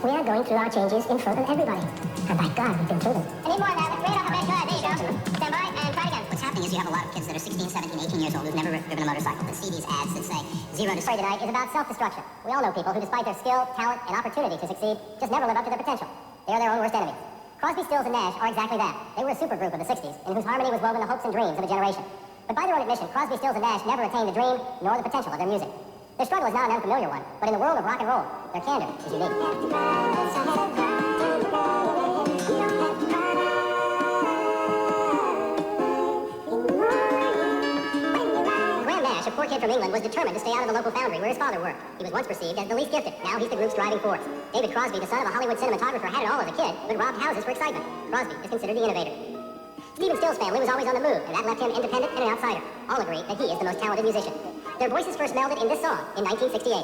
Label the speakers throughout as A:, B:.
A: We are going through our changes in front of everybody. And by God, we've been through them.
B: I need more of that. Let's read off a bed. Good. There you go. Stand by and try again. What's happening is you have a lot of kids that are 16, 17, 18 years old who've never driven a motorcycle that see these ads that say zero to...
A: Story tonight is about self-destruction. We all know people who, despite their skill, talent, and opportunity to succeed, just never live up to their potential. They are their own worst enemies. Crosby, Stills, and Nash are exactly that. They were a supergroup of the 60s, in whose harmony was woven the hopes and dreams of a generation. But by their own admission, Crosby, Stills, and Nash never attained the dream nor the potential of their music. Their struggle is not an unfamiliar one, but in the world of rock and roll, their candor is unique. A poor kid from England was determined to stay out of the local foundry where his father worked. He was once perceived as the least gifted. Now he's the group's driving force. David Crosby, the son of a Hollywood cinematographer, had it all as a kid, but robbed houses for excitement. Crosby is considered the innovator. Stephen Stills' family was always on the move, and that left him independent and an outsider. All agree that he is the most talented musician. Their voices first melded in this song in 1968.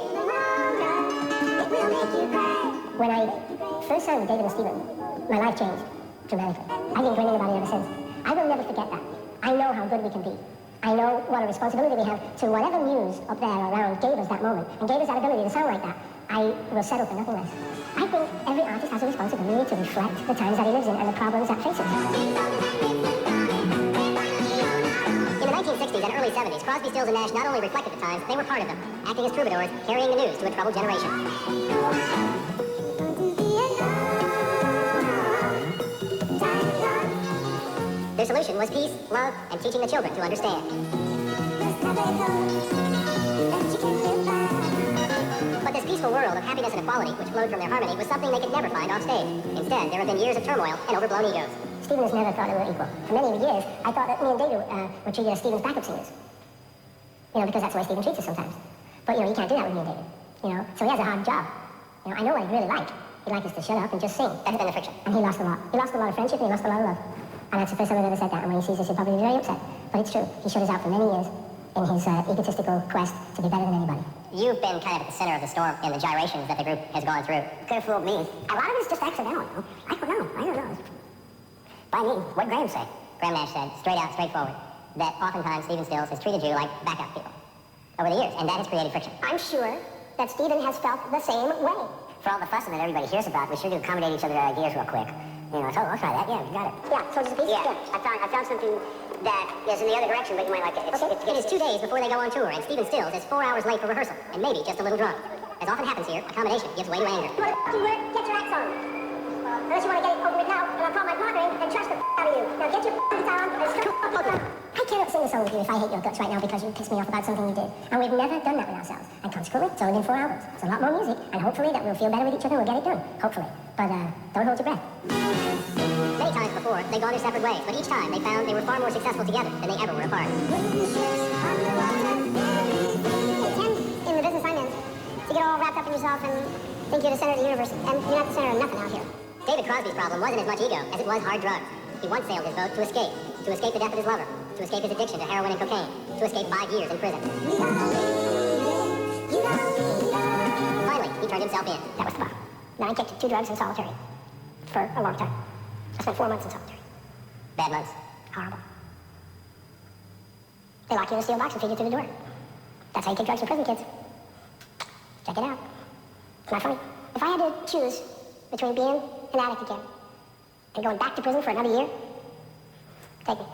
A: When I first sang with David and Stephen, my life changed dramatically. I've been grinning about it ever since. I will never forget that. I know how good we can be. I know what a responsibility we have to whatever muse up there around gave us that moment and gave us that ability to sound like that. I will settle for nothing less. I think every artist has a responsibility to reflect the times that he lives in and the problems that face him. In the 1960s and early 70s, Crosby, Stills, and Nash not only reflected the times, they were part of them, acting as troubadours, carrying the news to a troubled generation. Their solution was peace, love, and teaching the children to understand. But this peaceful world of happiness and equality, which flowed from their harmony, was something they could never find off stage. Instead, there have been years of turmoil and overblown egos. Stephen has never thought that we were equal. For many years, I thought that me and David were treated as Stephen's backup singers. You know, because that's the way Stephen treats us sometimes. But, you know, you can't do that with me and David. You know, so he has a hard job. You know, I know what he'd really like. He'd like us to shut up and just sing. That's been the friction. And he lost a lot. He lost a lot of friendship and he lost a lot of love. And that's the first time I've ever said that, and when he sees this, he'll probably be very upset. But it's true. He shut us out for many years in his egotistical quest to be better than anybody.
B: You've been kind of at the center of the storm in the gyrations that the group has gone through. Could have fooled me.
A: A lot of it's just accidental, you know? I don't know.
B: By me, what'd Graham say? Graham Nash said, straight out, straightforward, that oftentimes Stephen Stills has treated you like backup people over the years, and that has created friction.
A: I'm sure that Stephen has felt the same way.
B: For all the fussing that everybody hears about, we sure do accommodate each other's ideas real quick. You know, I'll try that. Yeah, you got it.
A: Yeah, so just a piece?
B: Yeah. I found something that is in the other direction, but you might like it. It is 2 days before they go on tour, and Stephen Stills is 4 hours late for rehearsal, and maybe just a little drunk. As often happens here, accommodation gives way to anger.
A: You want to work? Get your act on. Unless you want to get it over with now, and I'll call my partner in and trash the out of you. Now get your guitar on and start. I cannot sing a song with you if I hate your guts right now because you pissed me off about something you did. And we've never done that with ourselves. And consequently, it's only been 4 hours. It's a lot more music, and hopefully that we'll feel better with each other and we'll get it done. Hopefully. But don't hold your breath. Many times before, they've gone their separate ways, but each time they found they were far more successful together than they ever were apart. In the business I'm in, to get all wrapped up in yourself and think you're the center of the universe, and you're not the center of nothing out here. David Crosby's problem wasn't as much ego as it was hard drugs. He once sailed his boat to escape the death of his lover, to escape his addiction to heroin and cocaine, to escape 5 years in prison. Finally, he turned himself in. That was the bottom. Then I kicked 2 drugs in solitary for a long time. I spent 4 months in solitary.
B: Bad months.
A: Horrible. They lock you in a steel box and feed you through the door. That's how you kick drugs in prison, kids. Check it out. It's not funny. If I had to choose between being an addict again and going back to prison for another year, take me.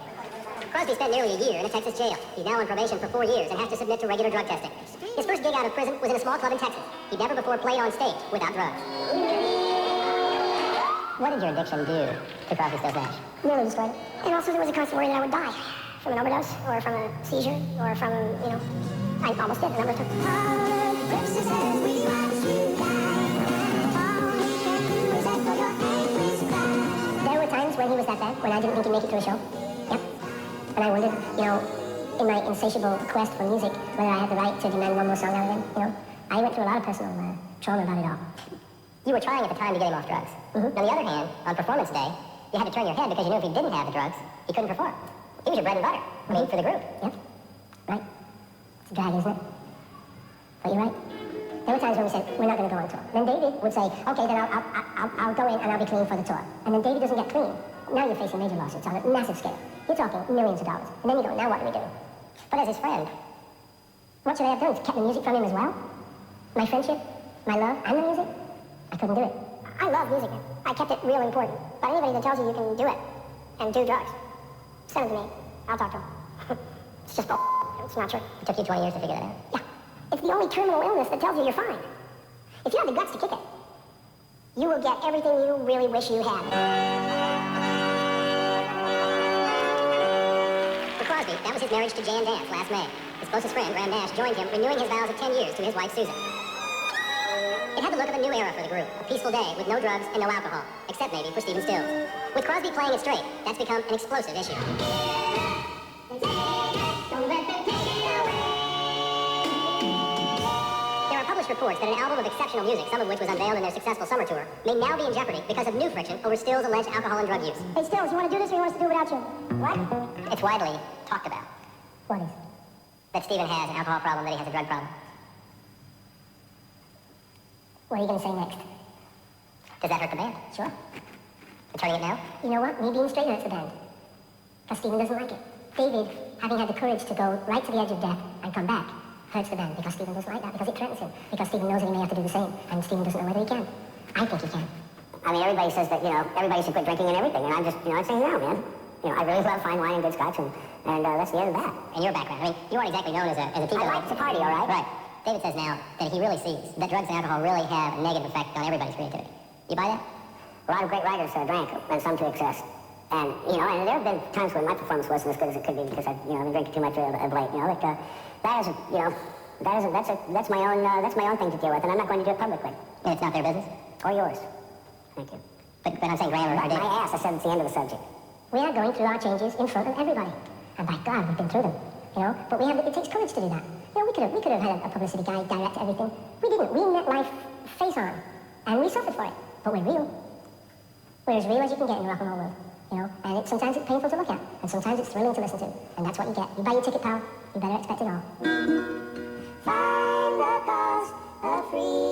B: Crosby spent nearly a year in a Texas jail. He's now on probation for 4 years and has to submit to regular drug testing. His first gig out of prison was in a small club in Texas. He'd never before played on stage without drugs. What did your addiction do to Crosby, Stills, Nash?
A: Nearly destroyed it. And also there was a constant worry that I would die from an overdose or from a seizure or from, you know, I almost did a number of times. There were times when he was that bad, when I didn't think he'd make it to a show. Yep. And I wondered, you know, in my insatiable quest for music, whether I had the right to demand one more song out of him, you know. I went through a lot of personal trauma about it all.
B: You were trying at the time to get him off drugs.
A: Mm-hmm.
B: On the other hand, on performance day, you had to turn your head because you knew if he didn't have the drugs, he couldn't perform. He was your bread and butter. I mean, for the group.
A: Yep. Right. It's a drag, isn't it? But you're right. There were times when we said, we're not going to go on tour. Then David would say, okay, then I'll go in and I'll be clean for the tour. And then David doesn't get clean. Now you're facing major lawsuits on a massive scale. You're talking millions of dollars. And then you go, now what do we do?
B: But as his friend,
A: what should I have done? Kept the music from him as well? My friendship, my love, and the music? I couldn't do it. I love music. I kept it real important. But anybody that tells you you can do it and do drugs, send them to me. I'll talk to them. It's just bull. It's not true.
B: It took you 20 years to figure that out.
A: Yeah. It's the only terminal illness that tells you you're fine. If you have the guts to kick it, you will get everything you really wish you had.
B: For Crosby, that was his marriage to Jan Dance last May. His closest friend, Nash, joined him, renewing his vows of 10 years to his wife, Susan. It had the look of a new era for the group, a peaceful day with no drugs and no alcohol, except maybe for Stephen Stills. With Crosby playing it straight, that's become an explosive issue. There are published reports that an album of exceptional music, some of which was unveiled in their successful summer tour, may now be in jeopardy because of new friction over Stills' alleged alcohol and drug use.
A: Hey, Stills, you want to do this or you want us to do it without you? What?
B: It's widely talked about
A: What is?
B: that Stephen has an alcohol problem, that he has a drug problem.
A: What are you going to say next?
B: Does that hurt the band?
A: Sure.
B: You're turning it now?
A: You know what? Me being straight hurts the band. Because Stephen doesn't like it. David, having had the courage to go right to the edge of death and come back, hurts the band because Stephen doesn't like that, because it threatens him, because Stephen knows that he may have to do the same, and Stephen doesn't know whether he can. I think he can.
B: I mean, everybody says that, everybody should quit drinking and everything, and I'm just, I'm saying no, man. I really love fine wine and good scotch, and that's the end of that. And your background, I mean, you aren't exactly known as a teetotaler.
A: I like to party, all right?
B: Right. David says now that he really sees that drugs and alcohol really have a negative effect on everybody's creativity. You buy that?
C: A lot of great writers drank, and some to excess. And, and there have been times when my performance wasn't as good as it could be because I've been drinking too much of late, but that's my own thing to deal with, and I'm not going to do it publicly.
B: And it's not their business?
C: Or yours. Thank you.
B: But I'm saying Graham or David.
C: My ass, I said it's the end of the subject.
A: We are going through our changes in front of everybody. And by God, we've been through them. But it takes courage to do that. We could have had a publicity guy direct everything. We didn't. We met life face on. And we suffered for it. But we're real. We're as real as you can get in the rock and roll world. And sometimes it's painful to look at. And sometimes it's thrilling to listen to. And that's what you get. You buy your ticket, pal. You better expect it all. Find the cause of freedom.